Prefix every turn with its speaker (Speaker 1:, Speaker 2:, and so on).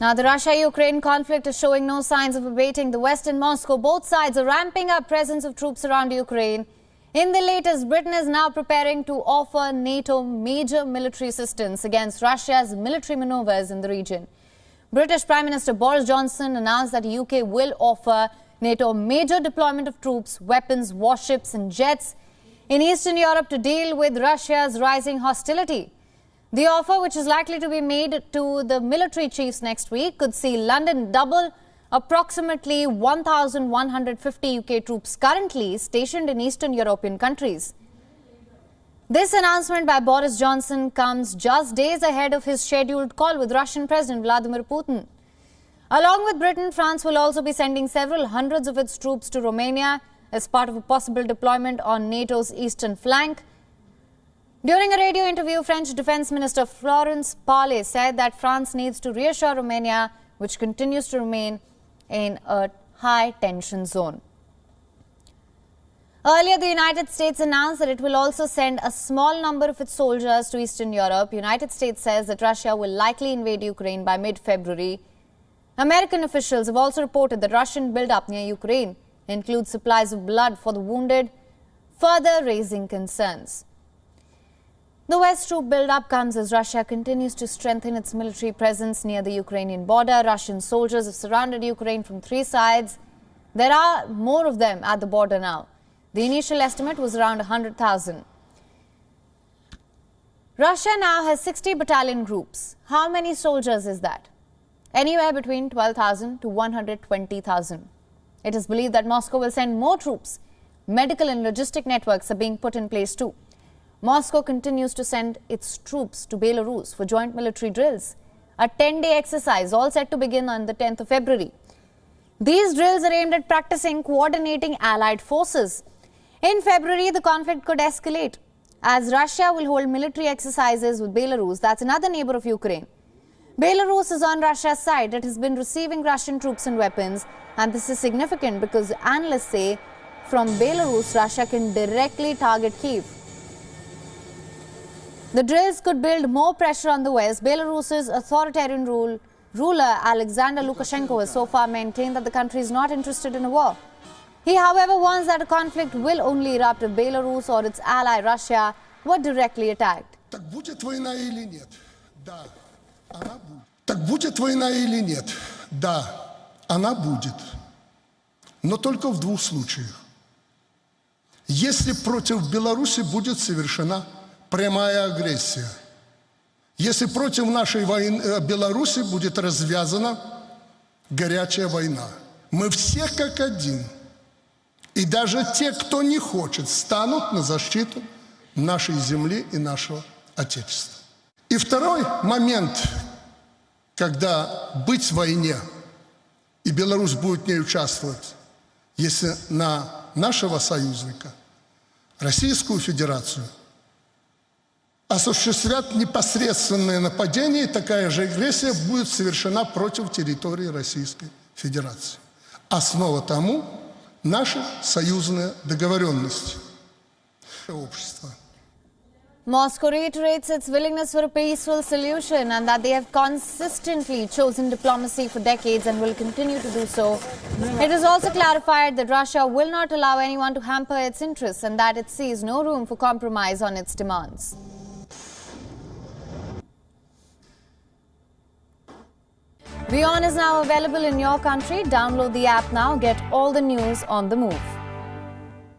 Speaker 1: Now, the Russia-Ukraine conflict is showing no signs of abating. The West and Moscow, both sides are ramping up presence of troops around Ukraine. In the latest, Britain is now preparing to offer NATO major military assistance against Russia's military maneuvers in the region. British Prime Minister Boris Johnson announced that the UK will offer NATO major deployment of troops, weapons, warships and jets in Eastern Europe to deal with Russia's rising hostility. The offer, which is likely to be made to the military chiefs next week, could see London double approximately 1,150 UK troops currently stationed in Eastern European countries. This announcement by Boris Johnson comes just days ahead of his scheduled call with Russian President Vladimir Putin. Along with Britain, France will also be sending several hundreds of its troops to Romania as part of a possible deployment on NATO's eastern flank. During a radio interview, French Defense Minister Florence Parly said that France needs to reassure Romania, which continues to remain in a high-tension zone. Earlier, the United States announced that it will also send a small number of its soldiers to Eastern Europe. The United States says that Russia will likely invade Ukraine by mid-February. American officials have also reported that Russian build-up near Ukraine includes supplies of blood for the wounded, further raising concerns. The West troop build-up comes as Russia continues to strengthen its military presence near the Ukrainian border. Russian soldiers have surrounded Ukraine from three sides. There are more of them at the border now. The initial estimate was around 100,000. Russia now has 60 battalion groups. How many soldiers is that? Anywhere between 12,000 to 120,000. It is believed that Moscow will send more troops. Medical and logistic networks are being put in place too. Moscow continues to send its troops to Belarus for joint military drills. A 10-day exercise all set to begin on the 10th of February. These drills are aimed at practicing coordinating allied forces. In February, the conflict could escalate as Russia will hold military exercises with Belarus, that's another neighbor of Ukraine. Belarus is on Russia's side. It has been receiving Russian troops and weapons, and this is significant because analysts say from Belarus, Russia can directly target Kyiv. The drills could build more pressure on the West. Belarus's authoritarian ruler Alexander Lukashenko has so far maintained that the country is not interested in a war. He, however, warns that a conflict will only erupt if Belarus or its ally Russia were directly attacked.
Speaker 2: Так будет война или нет? Да, она будет. Так будет война или нет? Да, она будет. Но только в двух случаях. Если против Беларуси будет совершена прямая агрессия. Если против нашей Беларуси будет развязана горячая война. Мы все как один. И даже те, кто не хочет, станут на защиту нашей земли и нашего Отечества. И второй момент, когда быть в войне, и Беларусь будет в ней участвовать, если на нашего союзника, Российскую Федерацию, осуществят непосредственное нападение, и такая же агрессия будет совершена против территории Российской Федерации. Основа тому – наши союзные договоренности. Общество.
Speaker 1: Moscow reiterates its willingness for a peaceful solution and that they have consistently chosen diplomacy for decades and will continue to do so. It is also clarified that Russia will not allow anyone to hamper its interests and that it sees no room for compromise on its demands. WION is now available in your country. Download the app now. Get all the news on the move.